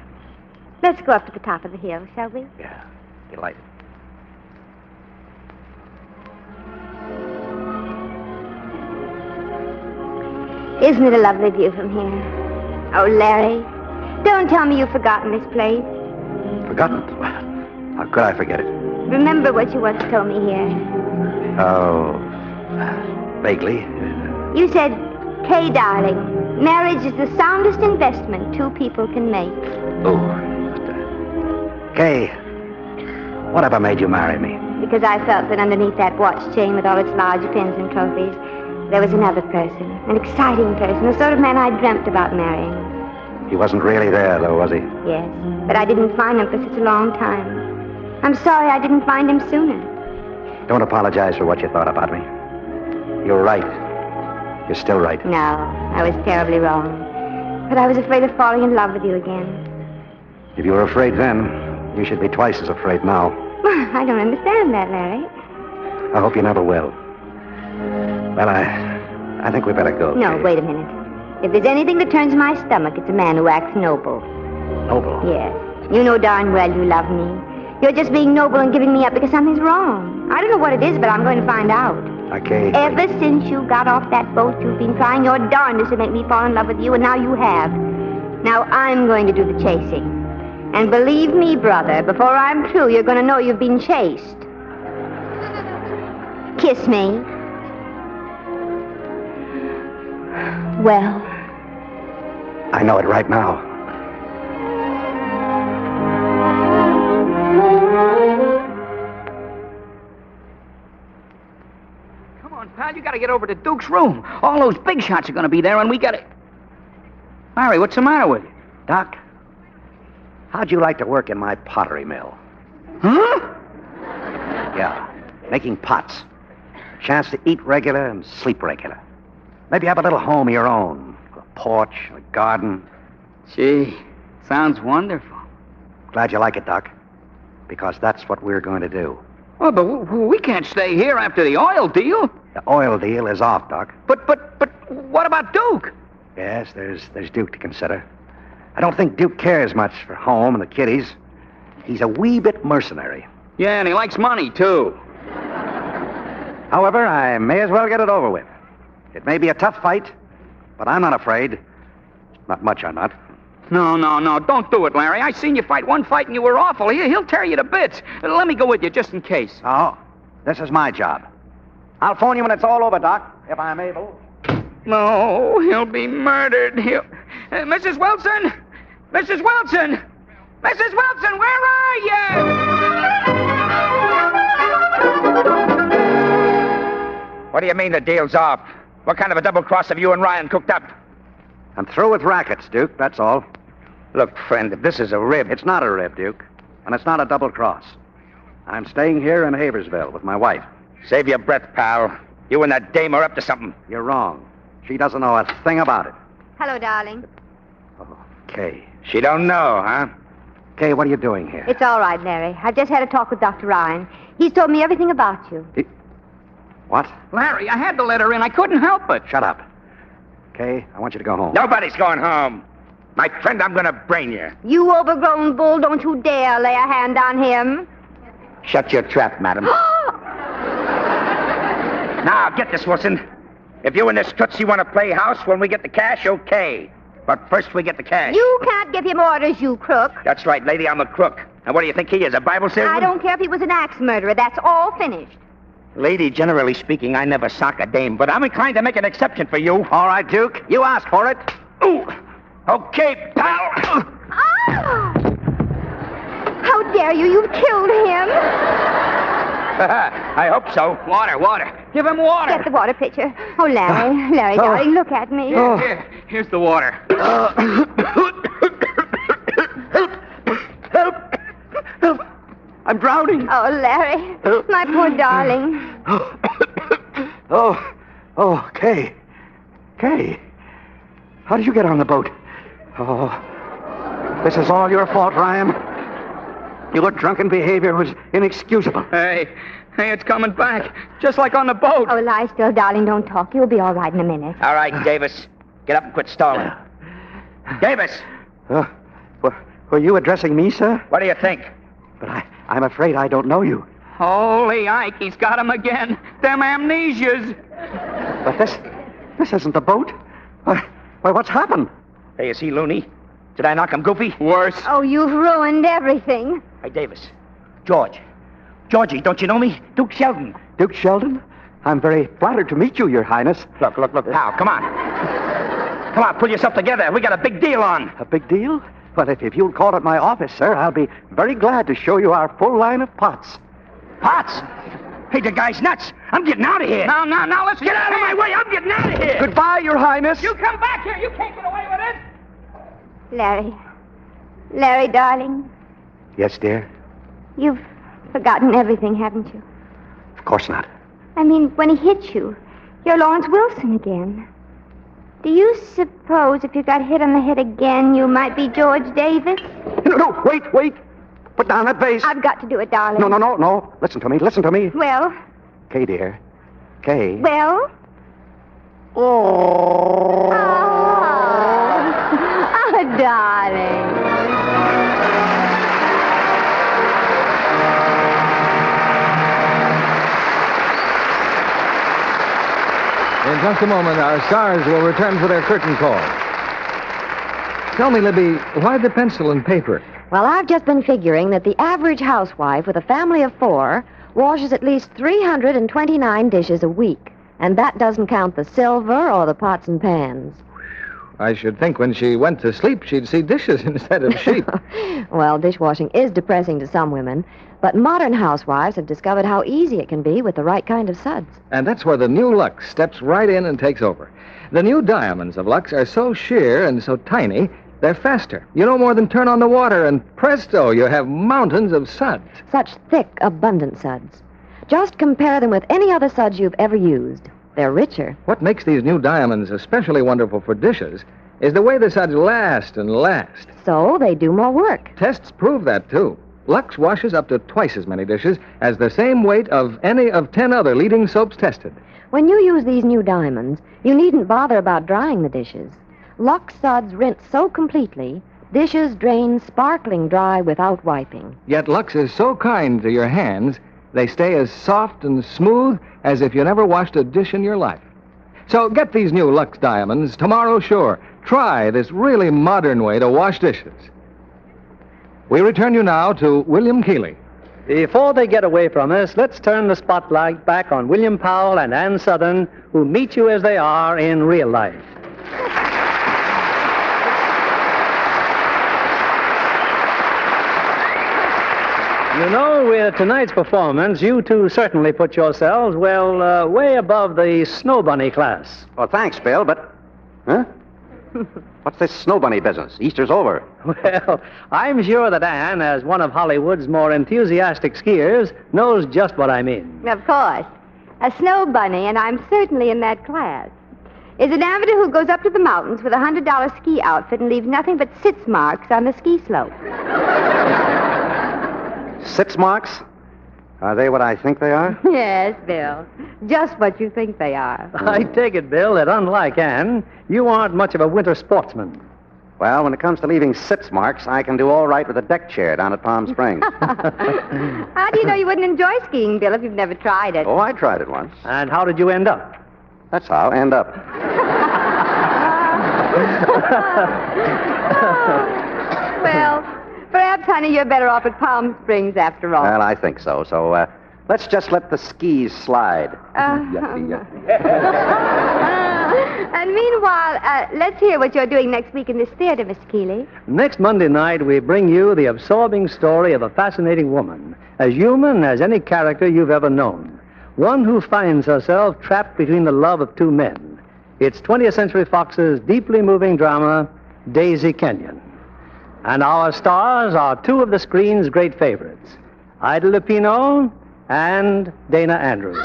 Let's go up to the top of the hill, shall we? Yeah. Delighted. Isn't it a lovely view from here? Oh, Larry, don't tell me you've forgotten this place. Forgotten? How could I forget it? Remember what you once told me here. Oh, vaguely. You said, Kay, darling, marriage is the soundest investment two people can make. Oh. Kay, what ever made you marry me? Because I felt that underneath that watch chain with all its large pins and trophies, there was another person, an exciting person, the sort of man I dreamt about marrying. He wasn't really there, though, was he? Yes, but I didn't find him for such a long time. I'm sorry I didn't find him sooner. Don't apologize for what you thought about me. You're right. You're still right. No, I was terribly wrong. But I was afraid of falling in love with you again. If you were afraid then, you should be twice as afraid now. I don't understand that, Larry. I hope you never will. Well, I think we better go. No, Kay. wait a minute. If there's anything that turns my stomach, it's a man who acts noble. Noble? Yes. You know darn well you love me. You're just being noble and giving me up because something's wrong. I don't know what it is, but I'm going to find out. Okay. Ever since you got off that boat, you've been trying your darndest to make me fall in love with you, and now you have. Now I'm going to do the chasing. And believe me, brother, before I'm through, you're going to know you've been chased. Kiss me. Well, I know it right now. Come on, pal, you gotta get over to Duke's room. All those big shots are gonna be there, and we gotta... Larry, what's the matter with you? Doc, how'd you like to work in my pottery mill? Huh? Yeah, making pots. Chance to eat regular and sleep regular. Maybe have a little home of your own. A porch, a garden. Gee, sounds wonderful. Glad you like it, Doc. Because that's what we're going to do. Oh, but we can't stay here after the oil deal. The oil deal is off, Doc. But what about Duke? Yes, there's Duke to consider. I don't think Duke cares much for home and the kiddies. He's a wee bit mercenary. Yeah, and he likes money, too. However, I may as well get it over with. It may be a tough fight, but I'm not afraid. Not much, I'm not. No, don't do it, Larry. I seen you fight one fight and you were awful. He'll tear you to bits. Let me go with you just in case. Oh, this is my job. I'll phone you when it's all over, Doc, if I'm able. No, he'll be murdered. Mrs. Wilson! Mrs. Wilson! Mrs. Wilson, where are you? What do you mean the deal's off? What kind of a double cross have you and Ryan cooked up? I'm through with rackets, Duke, that's all. Look, friend, if this is a rib... It's not a rib, Duke, and it's not a double cross. I'm staying here in Haversville with my wife. Save your breath, pal. You and that dame are up to something. You're wrong. She doesn't know a thing about it. hello, darling. Oh, Kay. She don't know, huh? Kay, what are you doing here? It's all right, Larry. I've just had a talk with Dr. Ryan. He's told me everything about you. What? Larry, I had to let her in. I couldn't help it. Shut up. Kay, I want you to go home. Nobody's going home. My friend, I'm going to brain you. You overgrown bull, don't you dare lay a hand on him. Shut your trap, madam. Now, get this, Wilson. If you and this Tootsie want to play house when we get the cash, okay. But first we get the cash. You can't give him orders, you crook. That's right, lady, I'm a crook. And what do you think he is, a Bible salesman? I don't care if he was an axe murderer. That's all finished. Lady, generally speaking, I never sock a dame, but I'm inclined to make an exception for you. All right, Duke. You asked for it. Ooh. Okay, pal. Oh! How dare you? You've killed him. I hope so. Water. Give him water. Get the water pitcher. Oh, Larry, darling, look at me. Here's the water. Help! I'm drowning. Oh, Larry, my poor darling. Oh, Kay. How did you get on the boat? Oh, this is all your fault, Ryan. Your drunken behavior was inexcusable. Hey, it's coming back. Just like on the boat. Oh, lie still, darling. Don't talk. You'll be all right in a minute. All right, Davis. Get up and quit stalling. Davis! Were you addressing me, sir? What do you think? But I'm afraid I don't know you. Holy Ike, he's got him again. Them amnesias. But this isn't the boat. Why, what's happened? Hey, is he loony? Did I knock him goofy? Worse. Oh, you've ruined everything. Hey, Davis. Georgie, don't you know me? Duke Sheldon. Duke Sheldon? I'm very flattered to meet you, Your Highness. Look, pal, come on. Come on, pull yourself together. We got a big deal on. A big deal? Well, if you'll call at my office, sir, I'll be very glad to show you our full line of pots. Pots? Hey, the guy's nuts. I'm getting out of here. Now, let's Get out of my way. I'm getting out of here. Goodbye, Your Highness. You come back here. You can't get away with it. Larry, darling, Yes, dear? you've forgotten everything, haven't you? Of course not. I mean, when he hit you, you're Lawrence Wilson again. Do you suppose if you got hit on the head again, you might be George Davis? No, wait. Put down that vase. I've got to do it, darling. No. Listen to me. Well? Kay, dear. Kay. Well? Oh. Oh, darling. In just a moment, our stars will return for their curtain call. Tell me, Libby, why the pencil and paper? Well, I've just been figuring that the average housewife with a family of 4 washes at least 329 dishes a week. And that doesn't count the silver or the pots and pans. I should think when she went to sleep, she'd see dishes instead of sheep. Well, dishwashing is depressing to some women, but modern housewives have discovered how easy it can be with the right kind of suds. And that's where the new Lux steps right in and takes over. The new diamonds of Lux are so sheer and so tiny, they're faster. You no more than turn on the water, and presto, you have mountains of suds. Such thick, abundant suds. Just compare them with any other suds you've ever used. They're richer. What makes these new diamonds especially wonderful for dishes is the way the suds last and last. So they do more work. Tests prove that, too. Lux washes up to twice as many dishes as the same weight of any of 10 other leading soaps tested. When you use these new diamonds, you needn't bother about drying the dishes. Lux suds rinse so completely, dishes drain sparkling dry without wiping. Yet Lux is so kind to your hands, they stay as soft and smooth as if you never washed a dish in your life. So get these new Lux diamonds tomorrow, sure. Try this really modern way to wash dishes. We return you now to William Keighley. Before they get away from us, let's turn the spotlight back on William Powell and Ann Sothern, who meet you as they are in real life. You know, with tonight's performance, you two certainly put yourselves, well, way above the Snow Bunny class. Well, thanks, Bill, but... Huh? What's this Snow Bunny business? Easter's over. Well, I'm sure that Anne, as one of Hollywood's more enthusiastic skiers, knows just what I mean. Of course. A snow bunny, and I'm certainly in that class, is an amateur who goes up to the mountains with a $100 ski outfit and leaves nothing but sitz marks on the ski slope. Sitz marks? Are they what I think they are? Yes, Bill. Just what you think they are. I take it, Bill, that unlike Anne, you aren't much of a winter sportsman. Well, when it comes to leaving sitz marks, I can do all right with a deck chair down at Palm Springs. How do you know you wouldn't enjoy skiing, Bill, if you've never tried it? Oh, I tried it once. And how did you end up? That's how I end up. Well, perhaps, honey, you're better off at Palm Springs after all. Well, I think so. So, let's just let the skis slide. And meanwhile, let's hear what you're doing next week in this theater, Miss Keeley. Next Monday night, we bring you the absorbing story of a fascinating woman, as human as any character you've ever known. One who finds herself trapped between the love of 2 men. It's 20th Century Fox's deeply moving drama, Daisy Kenyon. And our stars are 2 of the screen's great favorites, Ida Lupino and Dana Andrews.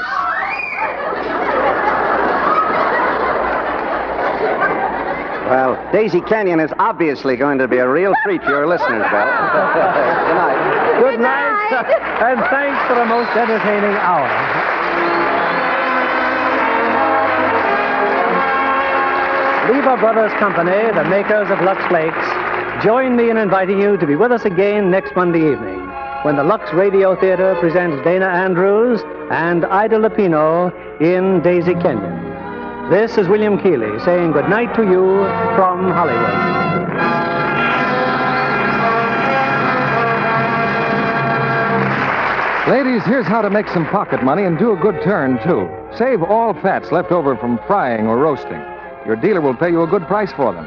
Well, Daisy Kenyon is obviously going to be a real treat to your listeners, Bill. Good night. Good night, and thanks for a most entertaining hour. Lever Brothers Company, the makers of Lux Flakes, join me in inviting you to be with us again next Monday evening when the Lux Radio Theater presents Dana Andrews and Ida Lupino in Daisy Kenyon. This is William Keighley saying good night to you from Hollywood. Ladies, here's how to make some pocket money and do a good turn, too. Save all fats left over from frying or roasting. Your dealer will pay you a good price for them.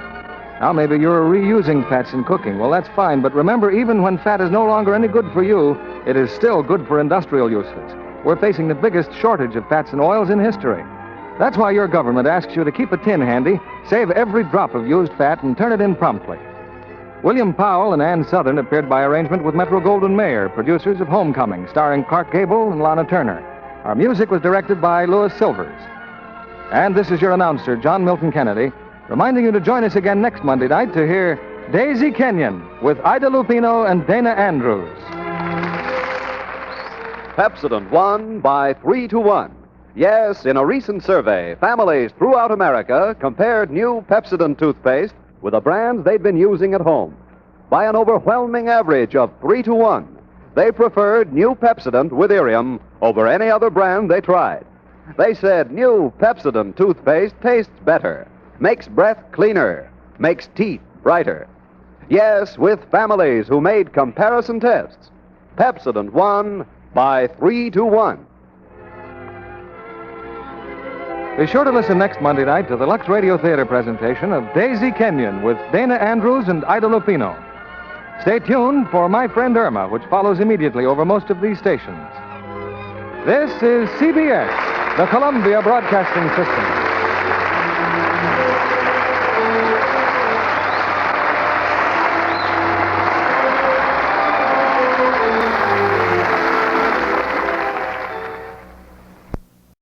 Now, maybe you're reusing fats in cooking. Well, that's fine, but remember, even when fat is no longer any good for you, it is still good for industrial uses. We're facing the biggest shortage of fats and oils in history. That's why your government asks you to keep a tin handy, save every drop of used fat, and turn it in promptly. William Powell and Ann Sothern appeared by arrangement with Metro-Goldwyn-Mayer, producers of Homecoming, starring Clark Gable and Lana Turner. Our music was directed by Louis Silvers. And this is your announcer, John Milton Kennedy, reminding you to join us again next Monday night to hear Daisy Kenyon with Ida Lupino and Dana Andrews. Pepsodent won by 3-1. Yes, in a recent survey, families throughout America compared new Pepsodent toothpaste with the brands they'd been using at home. By an overwhelming average of 3-1, they preferred new Pepsodent with Irium over any other brand they tried. They said new Pepsodent toothpaste tastes better, makes breath cleaner, makes teeth brighter. Yes, with families who made comparison tests, Pepsodent won by 3-1. Be sure to listen next Monday night to the Lux Radio Theater presentation of Daisy Kenyon with Dana Andrews and Ida Lupino. Stay tuned for My Friend Irma, which follows immediately over most of these stations. This is CBS, the Columbia Broadcasting System.